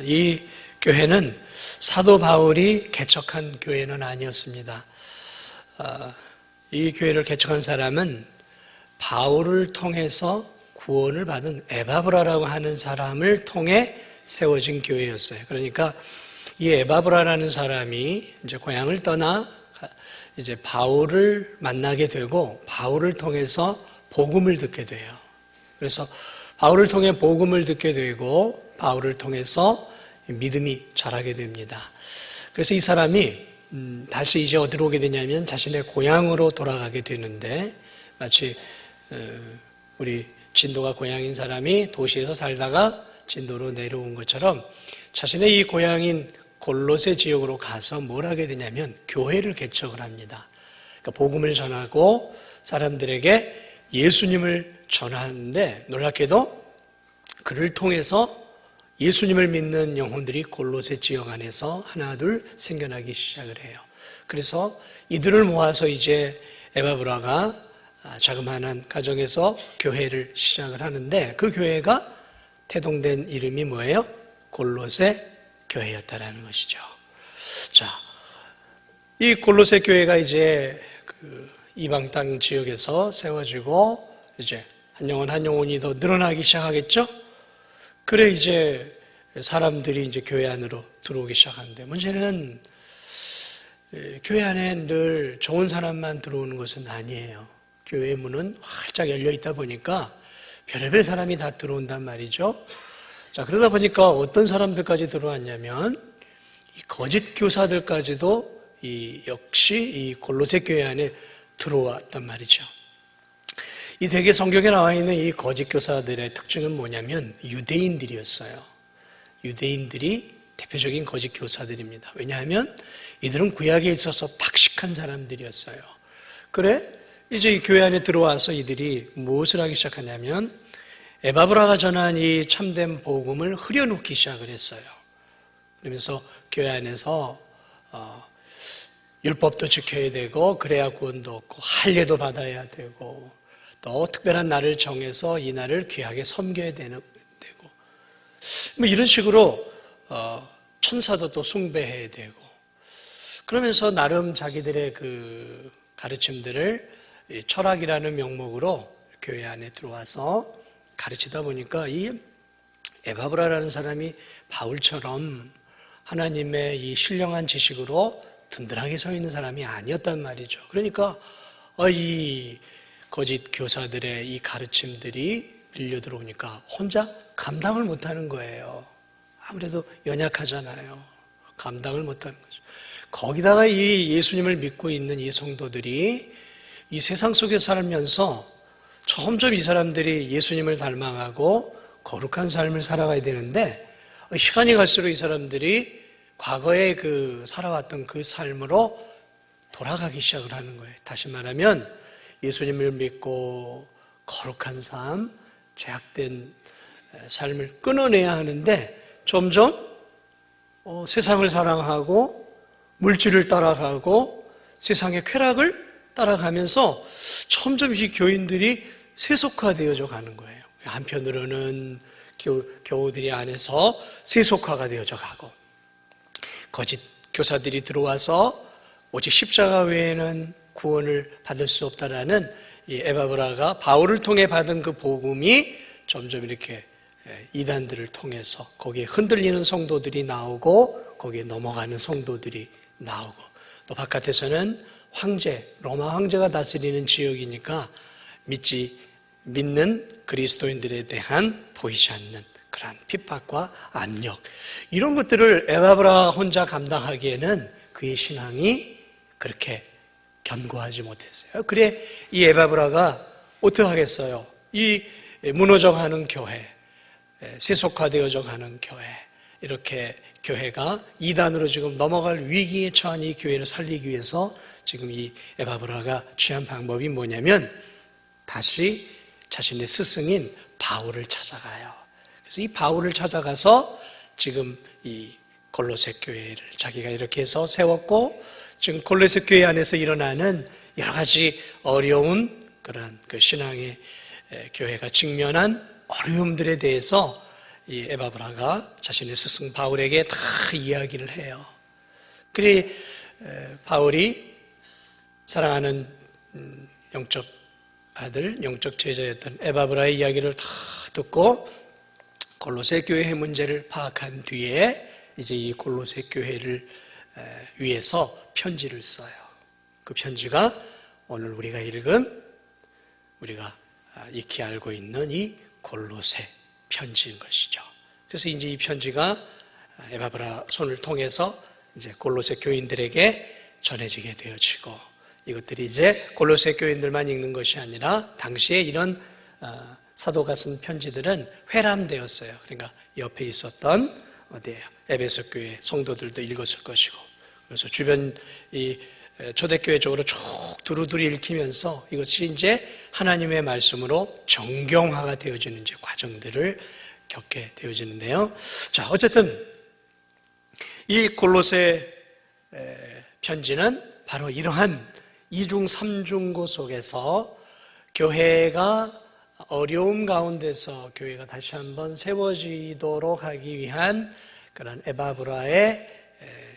이 교회는 사도 바울이 개척한 교회는 아니었습니다. 이 교회를 개척한 사람은 바울을 통해서 구원을 받은 에바브라라고 하는 사람을 통해 세워진 교회였어요. 그러니까 이 에바브라라는 사람이 이제 고향을 떠나 이제 바울을 만나게 되고 바울을 통해서 복음을 듣게 돼요. 그래서 바울을 통해 복음을 듣게 되고 바울을 통해서 믿음이 자라게 됩니다. 그래서 이 사람이 다시 이제 어디로 오게 되냐면 자신의 고향으로 돌아가게 되는데, 마치 우리 진도가 고향인 사람이 도시에서 살다가 진도로 내려온 것처럼 자신의 이 고향인 골로새 지역으로 가서 뭘 하게 되냐면 교회를 개척을 합니다. 그러니까 복음을 전하고 사람들에게 예수님을 전하는데, 놀랍게도 그를 통해서 예수님을 믿는 영혼들이 골로새 지역 안에서 하나둘 생겨나기 시작을 해요. 그래서 이들을 모아서 이제 에바브라가 자그마한 가정에서 교회를 시작을 하는데, 그 교회가 태동된 이름이 뭐예요? 골로새 교회였다라는 것이죠. 자, 이 골로새 교회가 이제 그 이방 땅 지역에서 세워지고 이제 한 영혼이 더 늘어나기 시작하겠죠? 그래 이제 사람들이 이제 교회 안으로 들어오기 시작하는데, 문제는 교회 안에 늘 좋은 사람만 들어오는 것은 아니에요. 교회 문은 활짝 열려 있다 보니까 별의별 사람이 다 들어온단 말이죠. 자, 그러다 보니까 어떤 사람들까지 들어왔냐면 이 거짓 교사들까지도 역시 이 골로새 교회 안에 들어왔단 말이죠. 이 대개 성경에 나와 있는 이 거짓 교사들의 특징은 뭐냐면 유대인들이었어요. 유대인들이 대표적인 거짓 교사들입니다. 왜냐하면 이들은 구약에 있어서 박식한 사람들이었어요. 그래 이제 이 교회 안에 들어와서 이들이 무엇을 하기 시작하냐면 에바브라가 전한 이 참된 복음을 흐려놓기 시작을 했어요. 그러면서 교회 안에서 율법도 지켜야 되고 그래야 구원도 얻고 할례도 받아야 되고 또 특별한 날을 정해서 이 날을 귀하게 섬겨야 되고 뭐 이런 식으로 천사도 또 숭배해야 되고, 그러면서 나름 자기들의 그 가르침들을 철학이라는 명목으로 교회 안에 들어와서 가르치다 보니까 이 에바브라라는 사람이 바울처럼 하나님의 이 신령한 지식으로 든든하게 서 있는 사람이 아니었단 말이죠. 그러니까 이 거짓 교사들의 이 가르침들이 밀려 들어오니까 혼자 감당을 못하는 거예요. 아무래도 연약하잖아요. 감당을 못하는 거죠. 거기다가 이 예수님을 믿고 있는 이 성도들이 이 세상 속에 살면서 점점 이 사람들이 예수님을 닮아가고 거룩한 삶을 살아가야 되는데, 시간이 갈수록 이 사람들이 과거에 그 살아왔던 그 삶으로 돌아가기 시작을 하는 거예요. 다시 말하면 예수님을 믿고 거룩한 삶, 죄악된 삶을 끊어내야 하는데 점점 세상을 사랑하고 물질을 따라가고 세상의 쾌락을 따라가면서 점점 이 교인들이 세속화되어져 가는 거예요. 한편으로는 교우들이 안에서 세속화가 되어져 가고, 거짓 교사들이 들어와서 오직 십자가 외에는 구원을 받을 수 없다라는 이 에바브라가 바울을 통해 받은 그 복음이 점점 이렇게 이단들을 통해서 거기에 흔들리는 성도들이 나오고 거기에 넘어가는 성도들이 나오고, 또 바깥에서는 로마 황제가 다스리는 지역이니까 믿는 그리스도인들에 대한 보이지 않는 그런 핍박과 압력, 이런 것들을 에바브라 혼자 감당하기에는 그의 신앙이 그렇게 견고하지 못했어요. 그래 이 에바브라가 어떻게 하겠어요? 이 무너져가는 교회, 세속화되어져 가는 교회, 이렇게 교회가 이단으로 지금 넘어갈 위기에 처한 이 교회를 살리기 위해서 지금 이 에바브라가 취한 방법이 뭐냐면 다시 자신의 스승인 바울을 찾아가요. 그래서 이 바울을 찾아가서 지금 이 골로새 교회를 자기가 이렇게 해서 세웠고, 지금 골로새 교회 안에서 일어나는 여러 가지 어려운 그런 그 신앙의 교회가 직면한 어려움들에 대해서 이 에바브라가 자신의 스승 바울에게 다 이야기를 해요. 그리 바울이 사랑하는 영적 아들, 영적 제자였던 에바브라의 이야기를 다 듣고 골로새 교회의 문제를 파악한 뒤에 이제 이 골로새 교회를 위해서 편지를 써요. 그 편지가 오늘 우리가 읽은, 우리가 익히 알고 있는 이 골로새 편지인 것이죠. 그래서 이제 이 편지가 에바브라 손을 통해서 이제 골로새 교인들에게 전해지게 되어지고, 이것들이 이제 골로새 교인들만 읽는 것이 아니라 당시에 이런 사도가 쓴 편지들은 회람되었어요. 그러니까 옆에 있었던 에베소 교회 성도들도 읽었을 것이고, 그래서 주변 이 초대교회 쪽으로 쭉 두루두루 읽히면서 이것이 이제 하나님의 말씀으로 정경화가 되어지는 이제 과정들을 겪게 되어지는데요. 자, 어쨌든 이 골로새 편지는 바로 이러한 이중 삼중고 속에서 교회가 어려움 가운데서 교회가 다시 한번 세워지도록 하기 위한 그런 에바브라의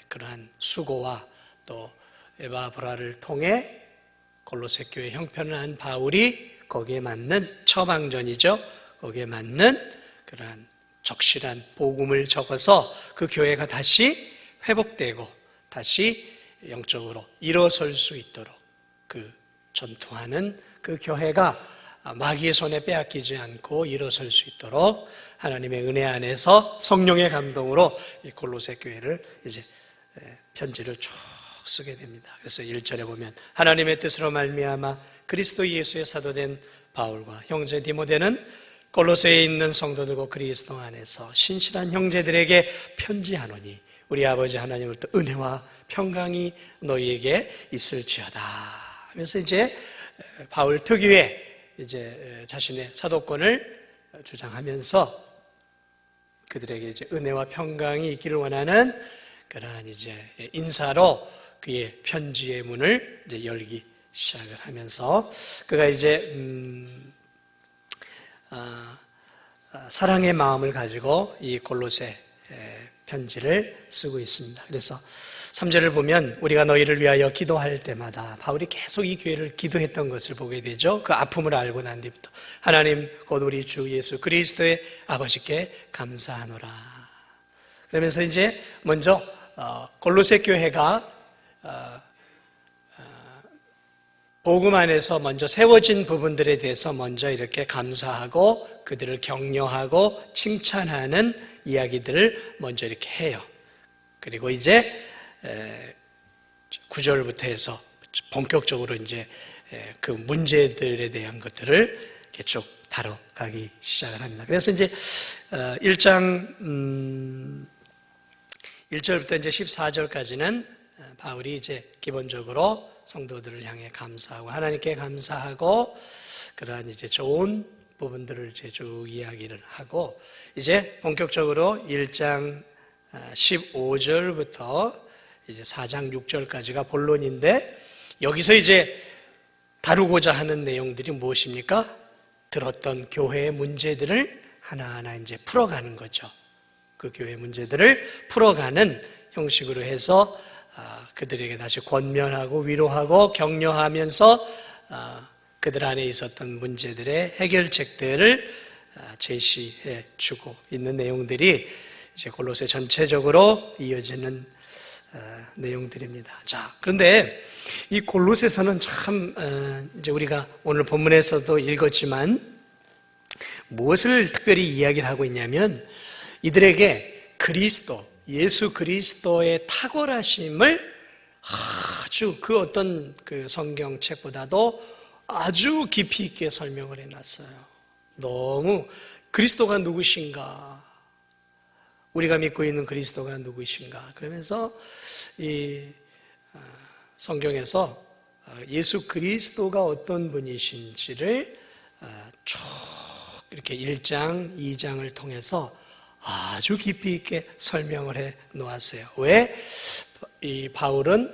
그러한 수고와 또 에바브라를 통해 골로새 교회 형편을 한 바울이 거기에 맞는 처방전이죠. 거기에 맞는 그러한 적실한 복음을 적어서 그 교회가 다시 회복되고 다시 영적으로 일어설 수 있도록 그 전투하는 그 교회가 마귀의 손에 빼앗기지 않고 일어설 수 있도록 하나님의 은혜 안에서 성령의 감동으로 이 골로새 교회를 이제 편지를 쭉 쓰게 됩니다. 그래서 1절에 보면 하나님의 뜻으로 말미암아 그리스도 예수의 사도된 바울과 형제 디모데는 골로새에 있는 성도들과 그리스도 안에서 신실한 형제들에게 편지하노니 우리 아버지 하나님으로부터 은혜와 평강이 너희에게 있을지어다. 그래서 이제 바울 특유의 이제 자신의 사도권을 주장하면서 그들에게 이제 은혜와 평강이 있기를 원하는 그러한 이제 인사로 그의 편지의 문을 이제 열기 시작을 하면서 그가 이제 사랑의 마음을 가지고 이 골로새 편지를 쓰고 있습니다. 그래서 3절을 보면 우리가 너희를 위하여 기도할 때마다 바울이 계속 이 교회를 기도했던 것을 보게 되죠. 그 아픔을 알고 난 뒤부터 하나님 곧 우리 주 예수 그리스도의 아버지께 감사하노라. 그러면서 이제 먼저 골로새 교회가 복음 안에서 먼저 세워진 부분들에 대해서 먼저 이렇게 감사하고 그들을 격려하고 칭찬하는 이야기들을 먼저 이렇게 해요. 그리고 이제 9절부터 해서 본격적으로 이제 그 문제들에 대한 것들을 이렇게 쭉 다뤄가기 시작을 합니다. 그래서 이제 1장 1절부터 이제 14절까지는 바울이 이제 기본적으로 성도들을 향해 감사하고 하나님께 감사하고 그러한 이제 좋은 부분들을 이제 쭉 이야기를 하고 이제 본격적으로 1장 15절부터 이제 4장 6절까지가 본론인데 여기서 이제 다루고자 하는 내용들이 무엇입니까? 들었던 교회의 문제들을 하나하나 이제 풀어가는 거죠. 그 교회의 문제들을 풀어가는 형식으로 해서 그들에게 다시 권면하고 위로하고 격려하면서 그들 안에 있었던 문제들의 해결책들을 제시해 주고 있는 내용들이 이제 골로새 전체적으로 이어지는 내용들입니다. 자, 그런데 이 골로새서는 참 이제 우리가 오늘 본문에서도 읽었지만 무엇을 특별히 이야기를 하고 있냐면 이들에게 그리스도, 예수 그리스도의 탁월하심을 아주 그 어떤 그 성경책보다도 아주 깊이 있게 설명을 해놨어요. 너무 그리스도가 누구신가? 우리가 믿고 있는 그리스도가 누구신가? 그러면서 이 성경에서 예수 그리스도가 어떤 분이신지를 쭉 이렇게 1장, 2장을 통해서 아주 깊이 있게 설명을 해 놓았어요. 왜? 이 바울은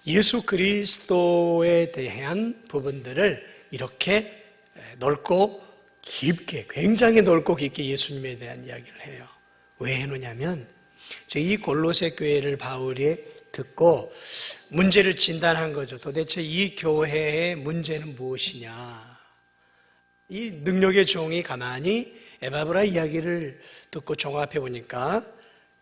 예수 그리스도에 대한 부분들을 이렇게 넓고 깊게, 굉장히 넓고 깊게 예수님에 대한 이야기를 해요. 왜 해놓냐면 이 골로새 교회를 바울이 듣고 문제를 진단한 거죠. 도대체 이 교회의 문제는 무엇이냐. 이 능력의 종이 가만히 에바브라 이야기를 듣고 종합해 보니까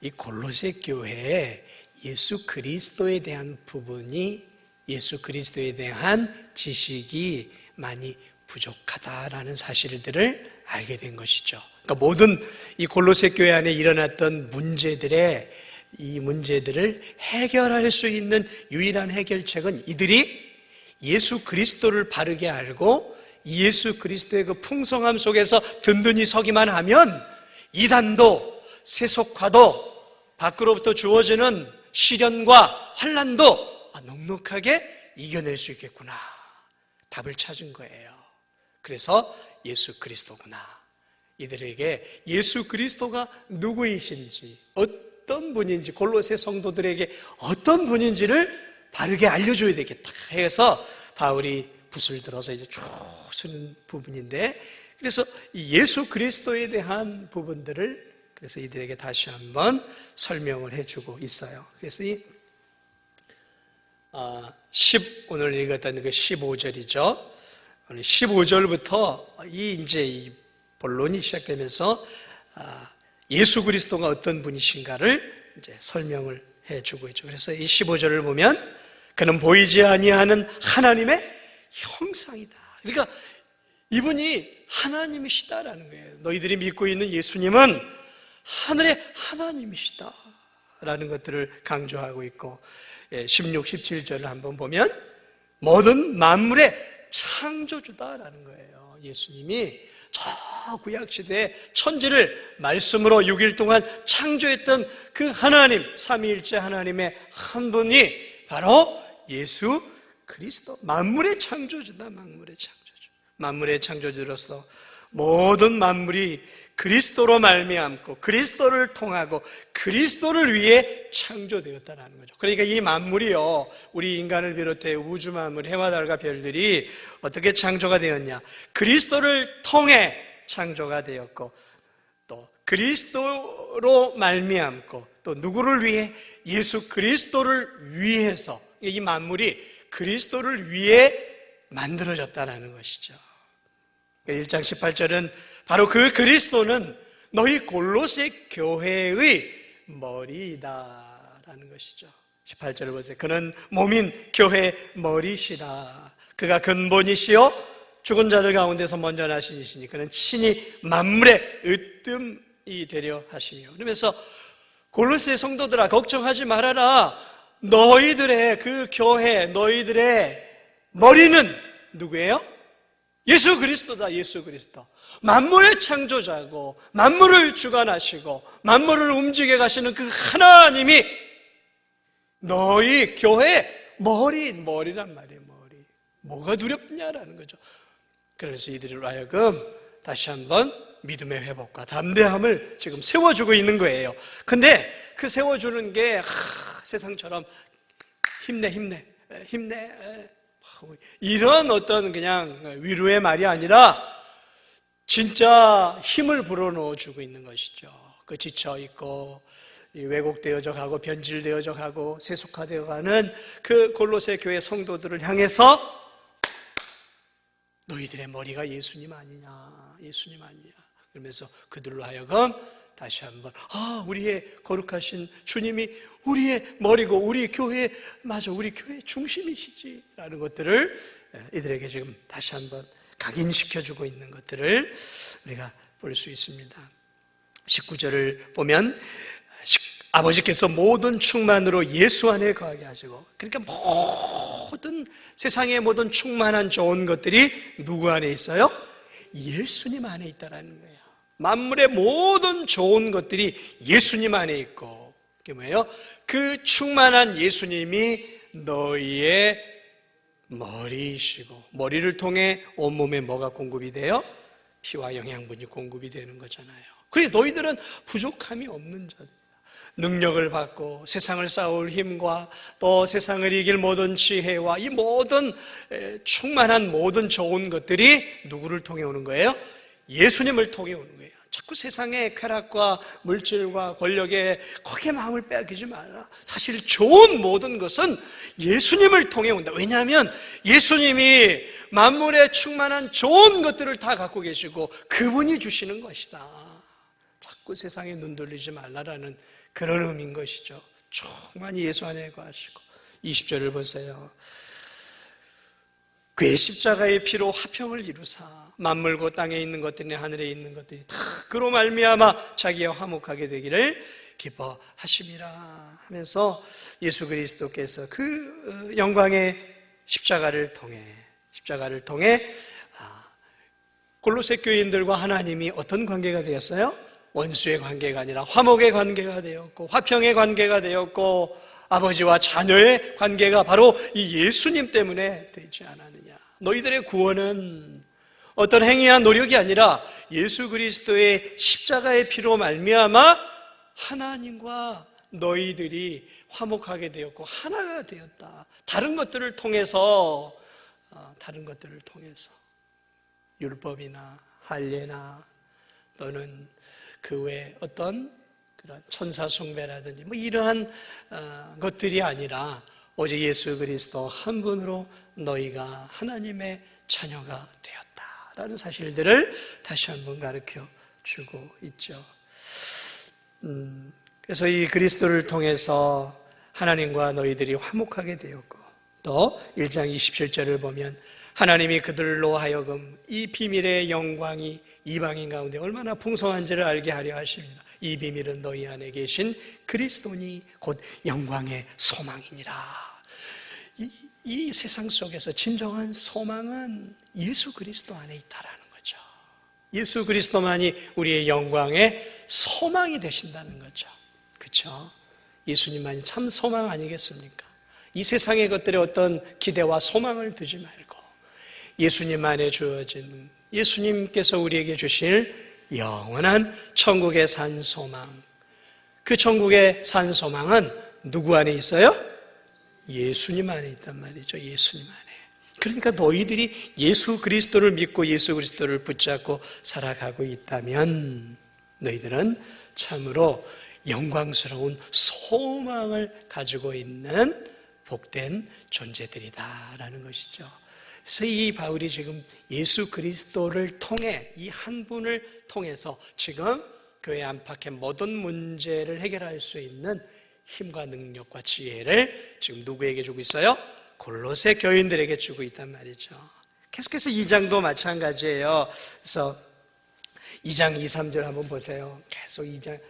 이 골로새 교회에 예수 그리스도에 대한 부분이, 예수 그리스도에 대한 지식이 많이 부족하다라는 사실들을 알게 된 것이죠. 그러니까 모든 이 골로새 교회 안에 일어났던 이 문제들을 해결할 수 있는 유일한 해결책은 이들이 예수 그리스도를 바르게 알고 예수 그리스도의 그 풍성함 속에서 든든히 서기만 하면 이단도 세속화도 밖으로부터 주어지는 시련과 환난도 넉넉하게 이겨낼 수 있겠구나. 답을 찾은 거예요. 그래서 예수 그리스도구나. 이들에게 예수 그리스도가 누구이신지, 어떤 분인지, 골로새 성도들에게 어떤 분인지를 바르게 알려줘야 되겠다 해서 바울이 붓을 들어서 이제 쭉 쓰는 부분인데, 그래서 이 예수 그리스도에 대한 부분들을 그래서 이들에게 다시 한번 설명을 해주고 있어요. 그래서 오늘 읽었던 그 15절이죠. 15절부터 이 본론이 시작되면서 예수 그리스도가 어떤 분이신가를 이제 설명을 해주고 있죠. 그래서 이 15절을 보면 그는 보이지 아니하는 하나님의 형상이다. 그러니까 이분이 하나님이시다라는 거예요. 너희들이 믿고 있는 예수님은 하늘의 하나님이시다라는 것들을 강조하고 있고, 16, 17절을 한번 보면 모든 만물의 창조주다라는 거예요. 예수님이 저 구약시대에 천지를 말씀으로 6일 동안 창조했던 그 하나님, 삼위일체 하나님의 한 분이 바로 예수 그리스도, 만물의 창조주다. 만물의 창조주로서 모든 만물이 그리스도로 말미암고 그리스도를 통하고 그리스도를 위해 창조되었다는 거죠. 그러니까 이 만물이요, 우리 인간을 비롯해 우주 만물, 해와 달과 별들이 어떻게 창조가 되었냐? 그리스도를 통해 창조가 되었고, 또 그리스도로 말미암고, 또 누구를 위해? 예수 그리스도를 위해서 이 만물이 그리스도를 위해 만들어졌다는 것이죠. 1장 18절은 바로 그 그리스도는 너희 골로새 교회의 머리이다라는 것이죠. 18절을 보세요. 그는 몸인 교회의 머리시라. 그가 근본이시요 죽은 자들 가운데서 먼저 나신 이시니 그는 친히 만물의 으뜸이 되려 하시며. 그러면서 골로새 성도들아, 걱정하지 말아라. 너희들의 그 교회, 너희들의 머리는 누구예요? 예수 그리스도다. 예수 그리스도. 만물의 창조자고 만물을 주관하시고 만물을 움직여 가시는 그 하나님이 너희 교회의 머리란 말이에요. 머리. 뭐가 두렵냐라는 거죠. 그래서 이들을 하여금 다시 한번 믿음의 회복과 담대함을 지금 세워주고 있는 거예요. 근데 그 세워주는 게 세상처럼 힘내 이런 어떤 그냥 위로의 말이 아니라 진짜 힘을 불어넣어 주고 있는 것이죠. 그 지쳐있고 왜곡되어져 가고 변질되어져 가고 세속화되어 가는 그 골로새 교회 성도들을 향해서 너희들의 머리가 예수님 아니냐, 예수님 아니냐 그러면서 그들로 하여금 다시 한번 우리의 거룩하신 주님이 우리의 머리고 우리 교회, 맞아, 우리 교회 중심이시지 라는 것들을 이들에게 지금 다시 한번 각인시켜주고 있는 것들을 우리가 볼 수 있습니다. 19절을 보면 아버지께서 모든 충만으로 예수 안에 거하게 하시고, 그러니까 모든 세상의 모든 충만한 좋은 것들이 누구 안에 있어요? 예수님 안에 있다라는 거예요. 만물의 모든 좋은 것들이 예수님 안에 있고, 그게 뭐예요? 그 충만한 예수님이 너희의 머리이시고, 머리를 통해 온몸에 뭐가 공급이 돼요? 피와 영양분이 공급이 되는 거잖아요. 그래 너희들은 부족함이 없는 자들이다. 능력을 받고 세상을 싸울 힘과 또 세상을 이길 모든 지혜와 이 모든 충만한 모든 좋은 것들이 누구를 통해 오는 거예요? 예수님을 통해 오는 거예요. 자꾸 세상의 쾌락과 물질과 권력에 거기에 마음을 빼앗기지 마라. 사실 좋은 모든 것은 예수님을 통해 온다. 왜냐하면 예수님이 만물에 충만한 좋은 것들을 다 갖고 계시고 그분이 주시는 것이다. 자꾸 세상에 눈 돌리지 말라라는 그런 의미인 것이죠. 충만히 예수 안에 거하시고. 20절을 보세요. 그의 십자가의 피로 화평을 이루사 만물고 땅에 있는 것들이 하늘에 있는 것들이 다 그로 말미암아 자기와 화목하게 되기를 기뻐하심이라 하면서 예수 그리스도께서 그 영광의 십자가를 통해 골로새 교인들과 하나님이 어떤 관계가 되었어요? 원수의 관계가 아니라 화목의 관계가 되었고 화평의 관계가 되었고 아버지와 자녀의 관계가 바로 이 예수님 때문에 되지 않았느냐. 너희들의 구원은 어떤 행위와 노력이 아니라 예수 그리스도의 십자가의 피로 말미암아 하나님과 너희들이 화목하게 되었고 하나가 되었다. 다른 것들을 통해서 율법이나 할례나 또는 그 외 어떤 그런 천사 숭배라든지 이러한 것들이 아니라 오직 예수 그리스도 한 분으로 너희가 하나님의 자녀가 되었다라는 사실들을 다시 한번 가르쳐 주고 있죠. 그래서 이 그리스도를 통해서 하나님과 너희들이 화목하게 되었고 또 1장 27절을 보면 하나님이 그들로 하여금 이 비밀의 영광이 이방인 가운데 얼마나 풍성한지를 알게 하려 하십니다. 이 비밀은 너희 안에 계신 그리스도니 곧 영광의 소망이니라. 이 세상 속에서 진정한 소망은 예수 그리스도 안에 있다라는 거죠. 예수 그리스도만이 우리의 영광의 소망이 되신다는 거죠. 그렇죠? 예수님만이 참 소망 아니겠습니까? 이 세상의 것들에 어떤 기대와 소망을 두지 말고 예수님 안에 주어진 예수님께서 우리에게 주실 영원한 천국의 산 소망. 그 천국의 산 소망은 누구 안에 있어요? 예수님 안에 있단 말이죠. 예수님 안에. 그러니까 너희들이 예수 그리스도를 믿고 예수 그리스도를 붙잡고 살아가고 있다면 너희들은 참으로 영광스러운 소망을 가지고 있는 복된 존재들이다라는 것이죠. 그래서 이 바울이 지금 예수 그리스도를 통해 이 한 분을 통해서 지금 교회 안팎의 모든 문제를 해결할 수 있는 힘과 능력과 지혜를 지금 누구에게 주고 있어요? 골로새 교인들에게 주고 있단 말이죠. 계속해서 2장도 마찬가지예요. 그래서 2장 2, 3절 한번 보세요. 계속 2장.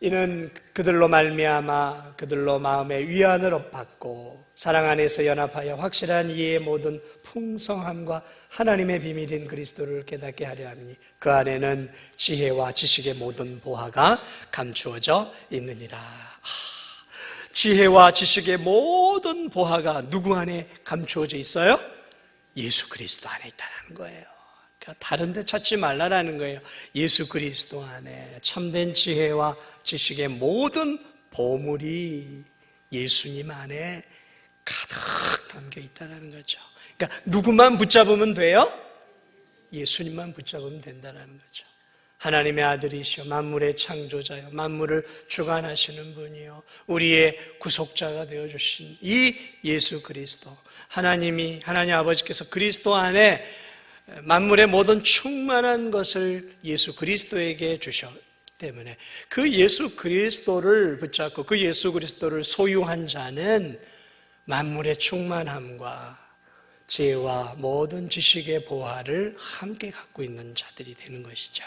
이는 그들로 말미암아 그들로 마음의 위안을 받고 사랑 안에서 연합하여 확실한 이해의 모든 풍성함과 하나님의 비밀인 그리스도를 깨닫게 하려 함이니 그 안에는 지혜와 지식의 모든 보화가 감추어져 있느니라. 지혜와 지식의 모든 보화가 누구 안에 감추어져 있어요? 예수 그리스도 안에 있다는 거예요. 그러니까 다른 데 찾지 말라라는 거예요. 예수 그리스도 안에 참된 지혜와 지식의 모든 보물이 예수님 안에 가득 담겨 있다는 거죠. 그러니까 누구만 붙잡으면 돼요? 예수님만 붙잡으면 된다는 거죠. 하나님의 아들이시여 만물의 창조자여 만물을 주관하시는 분이요 우리의 구속자가 되어주신 이 예수 그리스도 하나님 아버지께서 그리스도 안에 만물의 모든 충만한 것을 예수 그리스도에게 주셨기 때문에 그 예수 그리스도를 붙잡고 그 예수 그리스도를 소유한 자는 만물의 충만함과 지혜와 모든 지식의 보화를 함께 갖고 있는 자들이 되는 것이죠.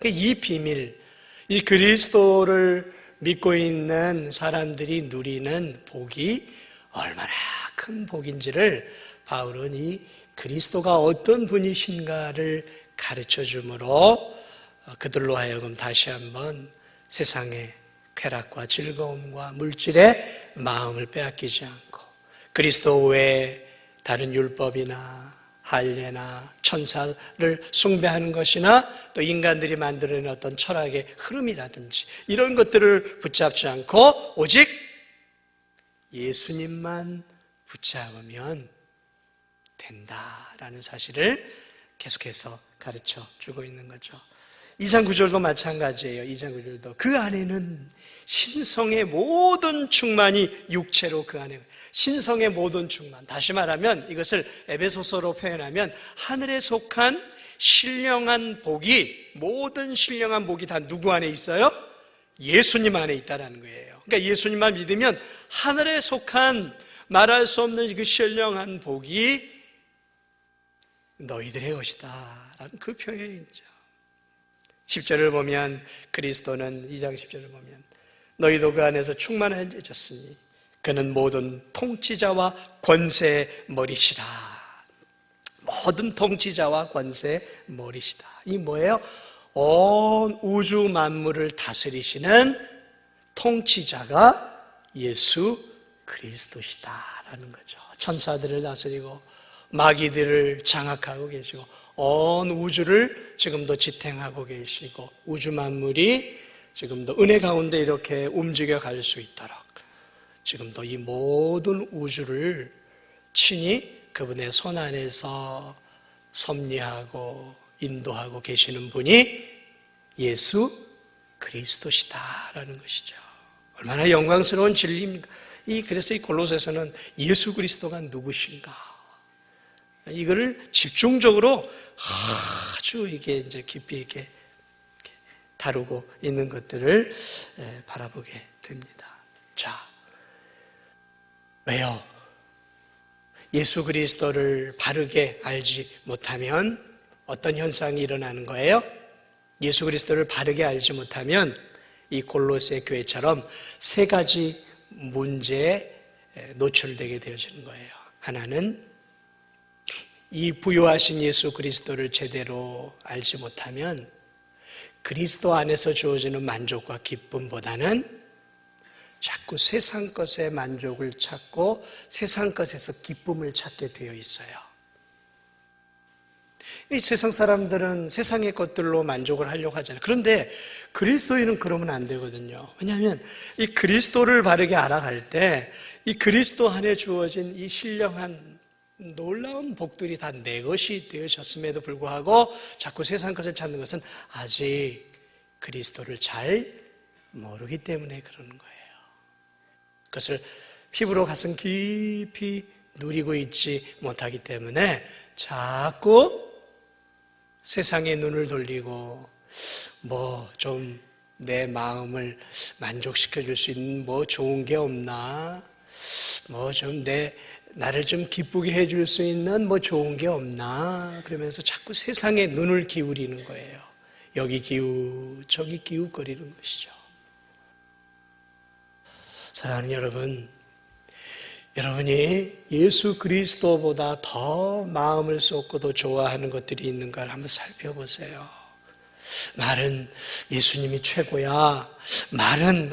이 비밀, 이 그리스도를 믿고 있는 사람들이 누리는 복이 얼마나 큰 복인지를 바울은 이 그리스도가 어떤 분이신가를 가르쳐 주므로 그들로 하여금 다시 한번 세상의 쾌락과 즐거움과 물질에 마음을 빼앗기지 않고 그리스도 외에 다른 율법이나 할례나 천사를 숭배하는 것이나 또 인간들이 만들어낸 어떤 철학의 흐름이라든지 이런 것들을 붙잡지 않고 오직 예수님만 붙잡으면 된다라는 사실을 계속해서 가르쳐 주고 있는 거죠. 2장 9절도 마찬가지예요. 2장 9절도 그 안에는 신성의 모든 충만이 육체로 그 안에, 신성의 모든 충만, 다시 말하면 이것을 에베소서로 표현하면 하늘에 속한 신령한 복이, 모든 신령한 복이 다 누구 안에 있어요? 예수님 안에 있다는 거예요. 그러니까 예수님만 믿으면 하늘에 속한 말할 수 없는 그 신령한 복이 너희들의 것이다 라는 그 표현이죠. 10절을 보면 그리스도는, 2장 10절을 보면 너희도 그 안에서 충만해졌으니 그는 모든 통치자와 권세의 머리시라. 모든 통치자와 권세의 머리시다. 이 뭐예요? 온 우주 만물을 다스리시는 통치자가 예수 그리스도시다라는 거죠. 천사들을 다스리고 마귀들을 장악하고 계시고 온 우주를 지금도 지탱하고 계시고 우주 만물이 지금도 은혜 가운데 이렇게 움직여 갈 수 있도록 지금도 이 모든 우주를 친히 그분의 손 안에서 섭리하고 인도하고 계시는 분이 예수 그리스도시다라는 것이죠. 얼마나 영광스러운 진리입니까? 그래서 이 골로새서는 예수 그리스도가 누구신가? 이거를 집중적으로 아주 이게 이제 깊이 있게 다루고 있는 것들을 바라보게 됩니다. 자, 왜요? 예수 그리스도를 바르게 알지 못하면 어떤 현상이 일어나는 거예요? 예수 그리스도를 바르게 알지 못하면 이 골로새 교회처럼 세 가지 문제에 노출되게 되어지는 거예요. 하나는 이 부요하신 예수 그리스도를 제대로 알지 못하면 그리스도 안에서 주어지는 만족과 기쁨보다는 자꾸 세상 것의 만족을 찾고 세상 것에서 기쁨을 찾게 되어 있어요. 이 세상 사람들은 세상의 것들로 만족을 하려고 하잖아요. 그런데 그리스도인은 그러면 안 되거든요. 왜냐하면 이 그리스도를 바르게 알아갈 때 이 그리스도 안에 주어진 이 신령한 놀라운 복들이 다 내 것이 되어졌음에도 불구하고 자꾸 세상 것을 찾는 것은 아직 그리스도를 잘 모르기 때문에 그러는 거예요. 그것을 피부로 가슴 깊이 누리고 있지 못하기 때문에 자꾸 세상에 눈을 돌리고 뭐 좀 내 마음을 만족시켜 줄 수 있는 뭐 좋은 게 없나, 뭐 좀 나를 좀 기쁘게 해줄 수 있는 뭐 좋은 게 없나, 그러면서 자꾸 세상에 눈을 기울이는 거예요. 여기 저기 기웃거리는 것이죠. 사랑하는 여러분, 여러분이 예수 그리스도보다 더 마음을 쏟고 더 좋아하는 것들이 있는가를 한번 살펴보세요. 말은 예수님이 최고야, 말은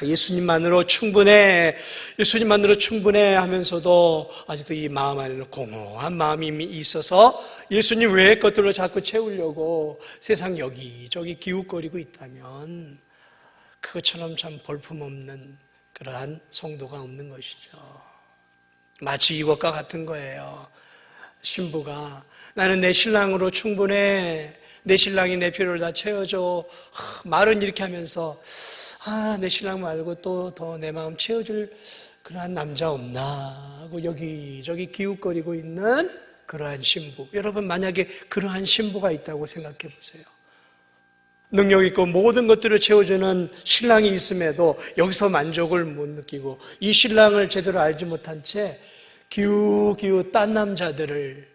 예수님만으로 충분해, 예수님만으로 충분해 하면서도 아직도 이 마음 안에는 공허한 마음이 있어서 예수님 외의 것들로 자꾸 채우려고 세상 여기저기 기웃거리고 있다면 그것처럼 참 볼품없는 그러한 성도가 없는 것이죠. 마치 이것과 같은 거예요. 신부가 나는 내 신랑으로 충분해, 내 신랑이 내 필요를 다 채워줘, 말은 이렇게 하면서 내 신랑 말고 또 더 내 마음 채워줄 그러한 남자 없나 하고 여기저기 기웃거리고 있는 그러한 신부. 여러분, 만약에 그러한 신부가 있다고 생각해 보세요. 능력 있고 모든 것들을 채워주는 신랑이 있음에도 여기서 만족을 못 느끼고 이 신랑을 제대로 알지 못한 채 기웃기웃 딴 남자들을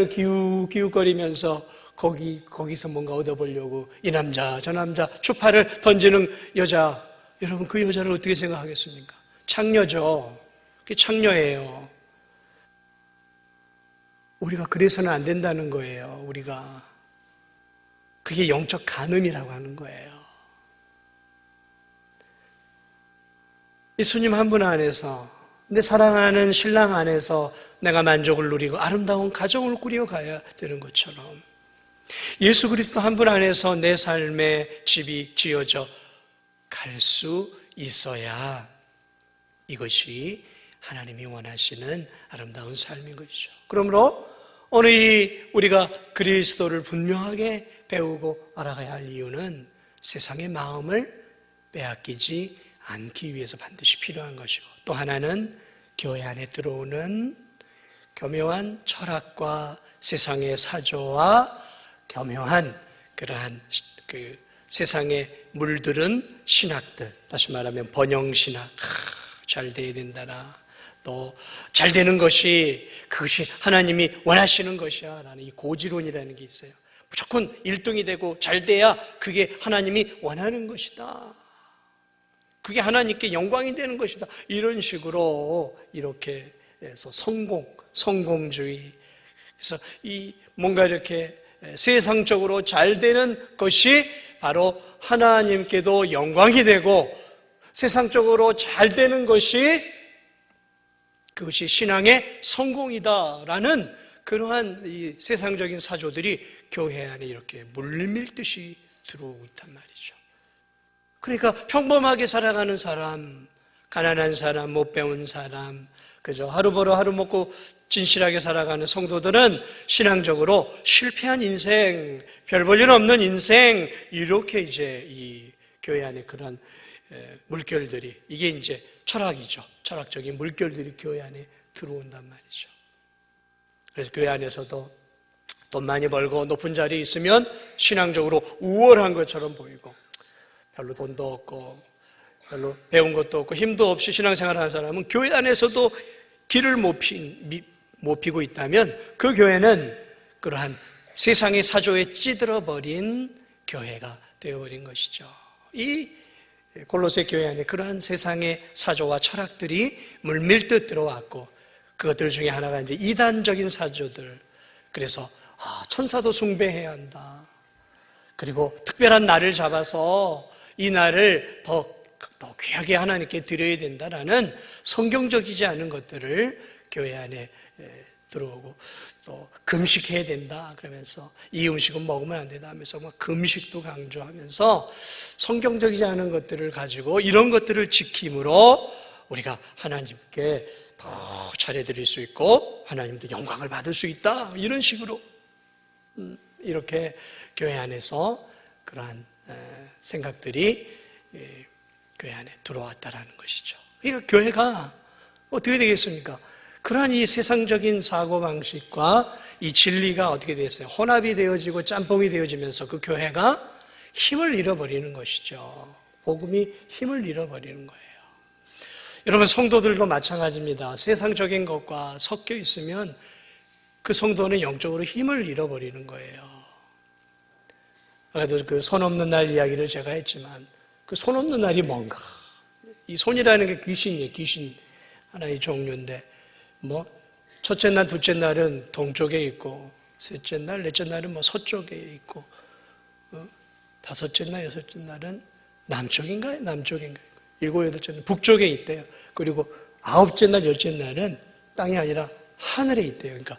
기웃기웃거리면서 거기서 뭔가 얻어보려고 이 남자 저 남자 추파를 던지는 여자, 여러분 그 여자를 어떻게 생각하겠습니까? 창녀죠. 그게 창녀예요. 우리가 그래서는 안 된다는 거예요. 우리가 그게 영적 간음이라고 하는 거예요. 예수님 한 분 안에서, 내 사랑하는 신랑 안에서 내가 만족을 누리고 아름다운 가정을 꾸려가야 되는 것처럼 예수 그리스도 한 분 안에서 내 삶의 집이 지어져 갈 수 있어야 이것이 하나님이 원하시는 아름다운 삶인 것이죠. 그러므로 오늘 우리가 그리스도를 분명하게 배우고 알아가야 할 이유는 세상의 마음을 빼앗기지 않기 위해서 반드시 필요한 것이고, 또 하나는 교회 안에 들어오는 교묘한 철학과 세상의 사조와 교묘한 그러한 그 세상에 물들은 신학들, 다시 말하면 번영신학, 잘 돼야 된다나, 또 잘 되는 것이 그것이 하나님이 원하시는 것이야 라는 이 고지론이라는 게 있어요. 무조건 1등이 되고 잘 돼야 그게 하나님이 원하는 것이다, 그게 하나님께 영광이 되는 것이다, 이런 식으로 이렇게 해서 성공주의, 그래서 이 뭔가 이렇게 세상적으로 잘 되는 것이 바로 하나님께도 영광이 되고, 세상적으로 잘 되는 그것이 신앙의 성공이다라는 그러한 이 세상적인 사조들이 교회 안에 이렇게 물밀듯이 들어오고 있단 말이죠. 그러니까 평범하게 살아가는 사람, 가난한 사람, 못 배운 사람, 그저 하루 벌어 하루 먹고 진실하게 살아가는 성도들은 신앙적으로 실패한 인생, 별 볼 일 없는 인생, 이렇게 이제 이 교회 안에 그런 물결들이, 이게 이제 철학이죠. 철학적인 물결들이 교회 안에 들어온단 말이죠. 그래서 교회 안에서도 돈 많이 벌고 높은 자리에 있으면 신앙적으로 우월한 것처럼 보이고, 별로 돈도 없고 별로 배운 것도 없고 힘도 없이 신앙생활을 하는 사람은 교회 안에서도 길을 못 피고 있다면 그 교회는 그러한 세상의 사조에 찌들어버린 교회가 되어버린 것이죠. 이 골로새 교회 안에 그러한 세상의 사조와 철학들이 물밀듯 들어왔고, 그것들 중에 하나가 이제 이단적인 사조들. 그래서 천사도 숭배해야 한다, 그리고 특별한 날을 잡아서 이 날을 더 귀하게 하나님께 드려야 된다라는 성경적이지 않은 것들을 교회 안에 들어오고, 또 금식해야 된다 그러면서 이 음식은 먹으면 안 된다 하면서 막 금식도 강조하면서 성경적이지 않은 것들을 가지고 이런 것들을 지킴으로 우리가 하나님께 더 잘해드릴 수 있고 하나님도 영광을 받을 수 있다, 이런 식으로 이렇게 교회 안에서 그러한 생각들이 교회 안에 들어왔다라는 것이죠. 그러니까 교회가 어떻게 되겠습니까? 그러한 이 세상적인 사고방식과 이 진리가 어떻게 되었어요? 혼합이 되어지고 짬뽕이 되어지면서 그 교회가 힘을 잃어버리는 것이죠. 복음이 힘을 잃어버리는 거예요. 여러분, 성도들도 마찬가지입니다. 세상적인 것과 섞여 있으면 그 성도는 영적으로 힘을 잃어버리는 거예요. 아까도 그 손 없는 날 이야기를 제가 했지만, 그 손 없는 날이 뭔가? 이 손이라는 게 귀신이에요. 귀신 하나의 종류인데, 첫째 날, 둘째 날은 동쪽에 있고, 셋째 날, 넷째 날은 서쪽에 있고, 다섯째 날, 여섯째 날은 남쪽인가요? 일곱, 여덟째 날 북쪽에 있대요. 그리고 아홉째 날, 열째 날은 땅이 아니라 하늘에 있대요. 그러니까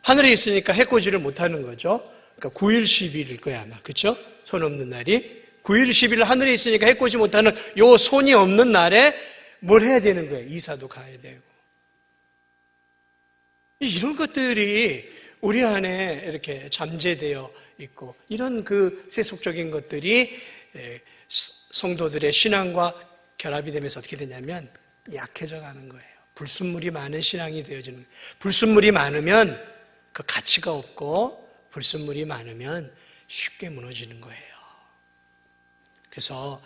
하늘에 있으니까 해코지를 못하는 거죠. 그러니까 9일, 10일일 거야 아마. 그렇죠? 손 없는 날이 9일, 10일 하늘에 있으니까 해코지 못하는 요 손이 없는 날에 뭘 해야 되는 거예요? 이사도 가야 되고. 이런 것들이 우리 안에 이렇게 잠재되어 있고, 이런 그 세속적인 것들이 성도들의 신앙과 결합이 되면서 어떻게 되냐면 약해져 가는 거예요. 불순물이 많은 신앙이 되어지는 거예요. 불순물이 많으면 그 가치가 없고, 불순물이 많으면 쉽게 무너지는 거예요. 그래서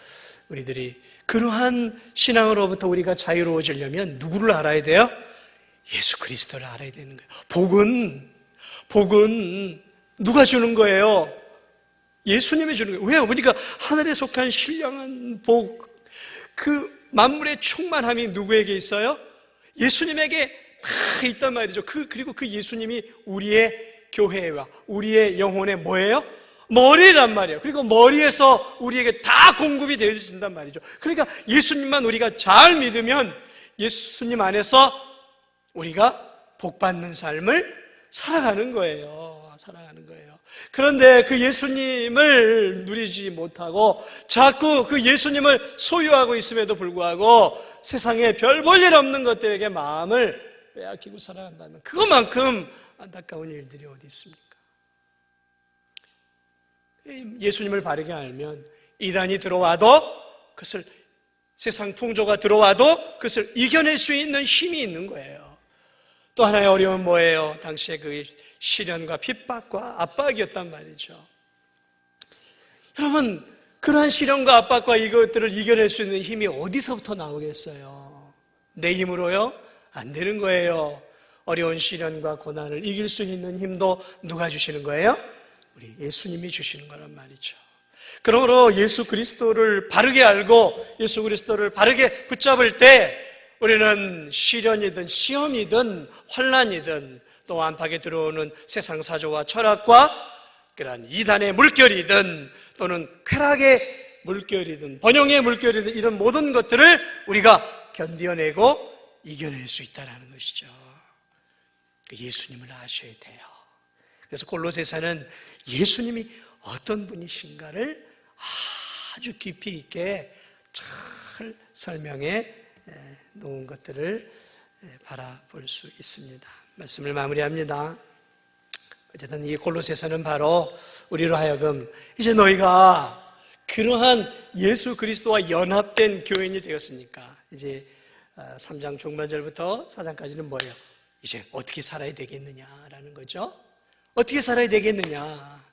우리들이 그러한 신앙으로부터 우리가 자유로워지려면 누구를 알아야 돼요? 예수 그리스도를 알아야 되는 거예요. 복은 누가 주는 거예요? 예수님이 주는 거예요. 왜요? 그러니까 하늘에 속한 신령한 복, 그 만물의 충만함이 누구에게 있어요? 예수님에게 다 있단 말이죠. 그리고 그 예수님이 우리의 교회와 우리의 영혼의 뭐예요? 머리란 말이에요. 그리고 머리에서 우리에게 다 공급이 되어진단 말이죠. 그러니까 예수님만 우리가 잘 믿으면 예수님 안에서 우리가 복받는 삶을 살아가는 거예요. 그런데 그 예수님을 누리지 못하고 자꾸 그 예수님을 소유하고 있음에도 불구하고 세상에 별 볼 일 없는 것들에게 마음을 빼앗기고 살아간다면 그것만큼 안타까운 일들이 어디 있습니까? 예수님을 바르게 알면 이단이 들어와도 그것을, 세상 풍조가 들어와도 그것을 이겨낼 수 있는 힘이 있는 거예요. 또 하나의 어려움은 뭐예요? 당시에 그 시련과 핍박과 압박이었단 말이죠. 여러분, 그러한 시련과 압박과 이것들을 이겨낼 수 있는 힘이 어디서부터 나오겠어요? 내 힘으로요? 안 되는 거예요. 어려운 시련과 고난을 이길 수 있는 힘도 누가 주시는 거예요? 우리 예수님이 주시는 거란 말이죠. 그러므로 예수 그리스도를 바르게 알고 예수 그리스도를 바르게 붙잡을 때 우리는 시련이든 시험이든 환난이든 또 안팎에 들어오는 세상 사조와 철학과 그러한 이단의 물결이든 또는 쾌락의 물결이든 번영의 물결이든 이런 모든 것들을 우리가 견뎌내고 이겨낼 수 있다는 것이죠. 예수님을 아셔야 돼요. 그래서 골로새서는 예수님이 어떤 분이신가를 아주 깊이 있게 잘 설명해 놓은 것들을 바라볼 수 있습니다. 말씀을 마무리합니다. 어쨌든 이 골로새서는 바로 우리로 하여금 이제 너희가 그러한 예수 그리스도와 연합된 교인이 되었으니까 이제 3장 중반절부터 4장까지는 뭐예요? 이제 어떻게 살아야 되겠느냐라는 거죠. 어떻게 살아야 되겠느냐?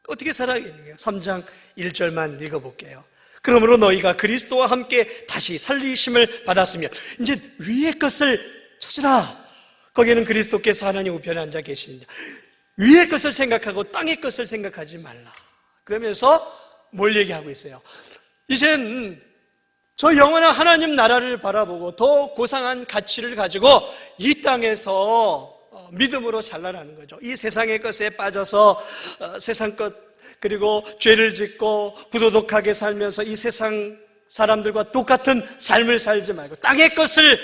어떻게 살아야 되겠느냐? 3장 1절만 읽어볼게요. 그러므로 너희가 그리스도와 함께 다시 살리심을 받았으면 이제 위의 것을 찾으라. 거기에는 그리스도께서 하나님 우편에 앉아 계시느냐. 위의 것을 생각하고 땅의 것을 생각하지 말라. 그러면서 뭘 얘기하고 있어요? 이젠 저 영원한 하나님 나라를 바라보고 더 고상한 가치를 가지고 이 땅에서 믿음으로 살라라는 거죠. 이 세상의 것에 빠져서 세상 것 그리고 죄를 짓고 부도덕하게 살면서 이 세상 사람들과 똑같은 삶을 살지 말고 땅의 것을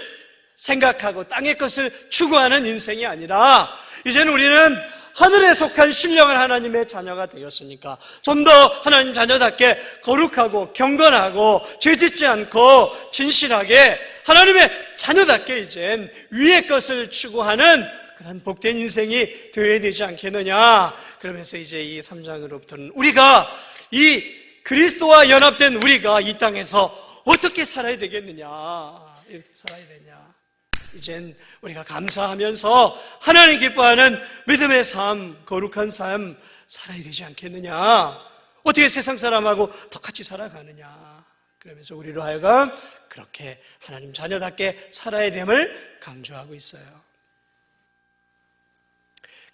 생각하고 땅의 것을 추구하는 인생이 아니라 이제는 우리는 하늘에 속한 신령한 하나님의 자녀가 되었으니까 좀 더 하나님 자녀답게 거룩하고 경건하고 죄짓지 않고 진실하게 하나님의 자녀답게 이젠 위의 것을 추구하는 그런 복된 인생이 되어야 되지 않겠느냐. 그러면서 이제 이 3장으로부터는 우리가 이 그리스도와 연합된 우리가 이 땅에서 어떻게 살아야 되겠느냐, 이렇게 살아야 되냐. 이젠 우리가 감사하면서 하나님 기뻐하는 믿음의 삶, 거룩한 삶 살아야 되지 않겠느냐. 어떻게 세상 사람하고 똑같이 살아가느냐. 그러면서 우리로 하여금 그렇게 하나님 자녀답게 살아야 됨을 강조하고 있어요.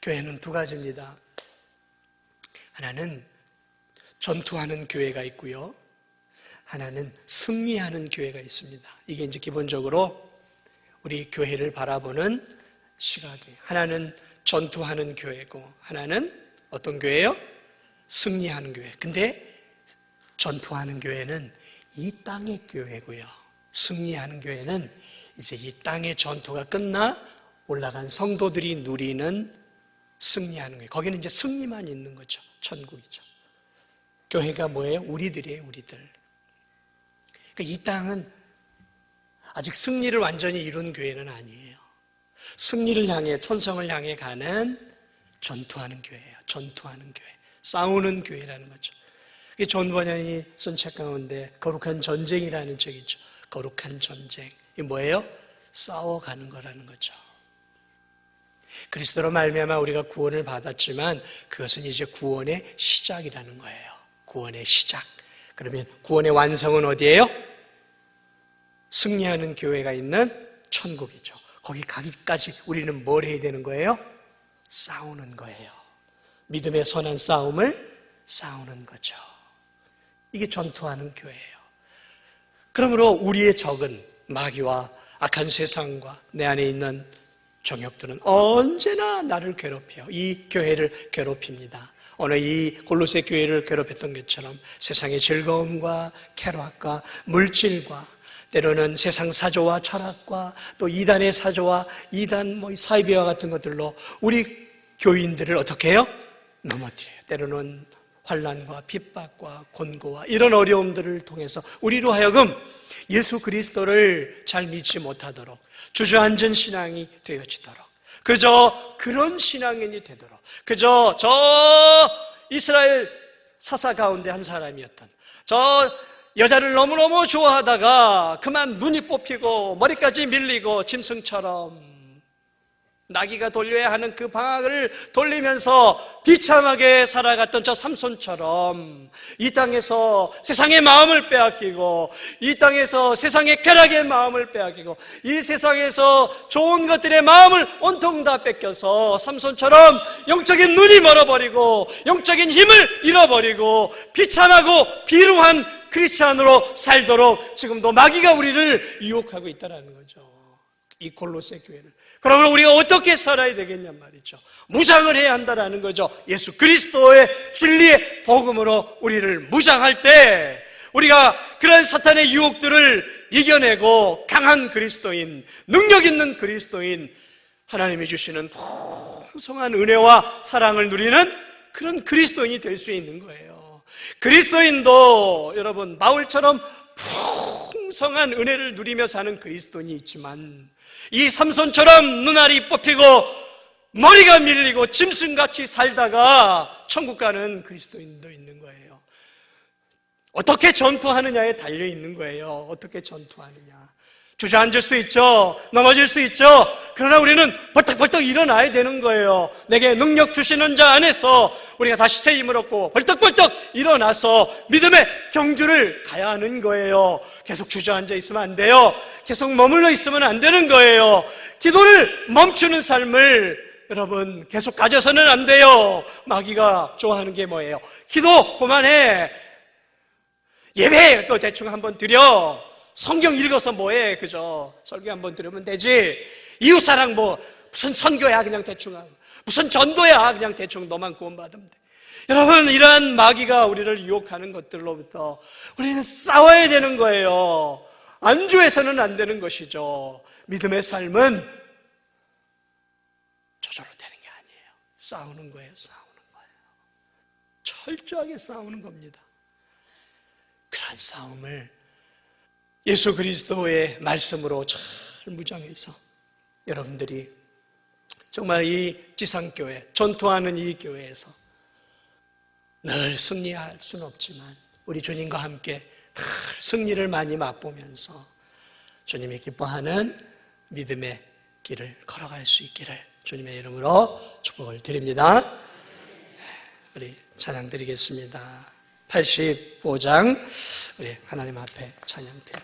교회는 두 가지입니다. 하나는 전투하는 교회가 있고요. 하나는 승리하는 교회가 있습니다. 이게 이제 기본적으로 우리 교회를 바라보는 시각이에요. 하나는 전투하는 교회고 하나는 어떤 교회예요? 승리하는 교회. 근데 전투하는 교회는 이 땅의 교회고요. 승리하는 교회는 이제 이 땅의 전투가 끝나 올라간 성도들이 누리는 승리하는 거예요. 거기는 이제 승리만 있는 거죠. 천국이죠. 교회가 뭐예요? 우리들이에요, 우리들. 그러니까 이 땅은 아직 승리를 완전히 이룬 교회는 아니에요. 승리를 향해, 천성을 향해 가는 전투하는 교회예요. 전투하는 교회. 싸우는 교회라는 거죠. 존 버년이 쓴 책 가운데 거룩한 전쟁이라는 책이 있죠. 거룩한 전쟁. 이게 뭐예요? 싸워가는 거라는 거죠. 그리스도로 말미암아 우리가 구원을 받았지만 그것은 이제 구원의 시작이라는 거예요. 구원의 시작. 그러면 구원의 완성은 어디예요? 승리하는 교회가 있는 천국이죠. 거기 가기까지 우리는 뭘 해야 되는 거예요? 싸우는 거예요. 믿음의 선한 싸움을 싸우는 거죠. 이게 전투하는 교회예요. 그러므로 우리의 적은 마귀와 악한 세상과 내 안에 있는 정욕들은 언제나 나를 괴롭혀요. 이 교회를 괴롭힙니다. 오늘 이 골로새 교회를 괴롭혔던 것처럼 세상의 즐거움과 쾌락과 물질과 때로는 세상 사조와 철학과 또 이단의 사조와 이단 사이비와 같은 것들로 우리 교인들을 어떻게 해요? 넘어뜨려요. 때로는 환난과 핍박과 곤고와 이런 어려움들을 통해서 우리로 하여금 예수 그리스도를 잘 믿지 못하도록 주저앉은 신앙이 되어지도록 그저 그런 신앙인이 되도록, 그저 저 이스라엘 사사 가운데 한 사람이었던 저 여자를 너무너무 좋아하다가 그만 눈이 뽑히고 머리까지 밀리고 짐승처럼 나귀가 돌려야 하는 그 방학을 돌리면서 비참하게 살아갔던 저 삼손처럼 이 땅에서 세상의 마음을 빼앗기고, 이 땅에서 세상의 쾌락의 마음을 빼앗기고, 이 세상에서 좋은 것들의 마음을 온통 다 뺏겨서 삼손처럼 영적인 눈이 멀어버리고 영적인 힘을 잃어버리고 비참하고 비루한 크리스찬으로 살도록 지금도 마귀가 우리를 유혹하고 있다는 거죠. 이 골로새 교회를. 그러면 우리가 어떻게 살아야 되겠냔 말이죠. 무장을 해야 한다는 거죠. 예수 그리스도의 진리의 복음으로 우리를 무장할 때 우리가 그런 사탄의 유혹들을 이겨내고 강한 그리스도인, 능력 있는 그리스도인, 하나님이 주시는 풍성한 은혜와 사랑을 누리는 그런 그리스도인이 될 수 있는 거예요. 그리스도인도 여러분 바울처럼 풍성한 은혜를 누리며 사는 그리스도인이 있지만, 이 삼손처럼 눈알이 뽑히고 머리가 밀리고 짐승같이 살다가 천국 가는 그리스도인도 있는 거예요. 어떻게 전투하느냐에 달려 있는 거예요. 어떻게 전투하느냐. 주저앉을 수 있죠. 넘어질 수 있죠. 그러나 우리는 벌떡벌떡 일어나야 되는 거예요. 내게 능력 주시는 자 안에서 우리가 다시 새 힘을 얻고 벌떡벌떡 일어나서 믿음의 경주를 가야 하는 거예요. 계속 주저앉아 있으면 안 돼요. 계속 머물러 있으면 안 되는 거예요. 기도를 멈추는 삶을 여러분 계속 가져서는 안 돼요. 마귀가 좋아하는 게 뭐예요? 기도 그만해. 예배 또 대충 한번 드려. 성경 읽어서 뭐해? 그저 설교 한번 들으면 되지. 이웃사랑 뭐 무슨 선교야 그냥 대충 하고, 무슨 전도야 그냥 대충 너만 구원받으면 돼. 여러분, 이러한 마귀가 우리를 유혹하는 것들로부터 우리는 싸워야 되는 거예요. 안주해서는 안 되는 것이죠. 믿음의 삶은 저절로 되는 게 아니에요. 싸우는 거예요. 싸우는 거예요. 철저하게 싸우는 겁니다. 그런 싸움을 예수 그리스도의 말씀으로 잘 무장해서 여러분들이 정말 이 지상교회, 전투하는 이 교회에서 늘 승리할 수는 없지만 우리 주님과 함께 늘 승리를 많이 맛보면서 주님이 기뻐하는 믿음의 길을 걸어갈 수 있기를 주님의 이름으로 축복을 드립니다. 우리 찬양 드리겠습니다. 85장 우리 하나님 앞에 찬양 드립니다.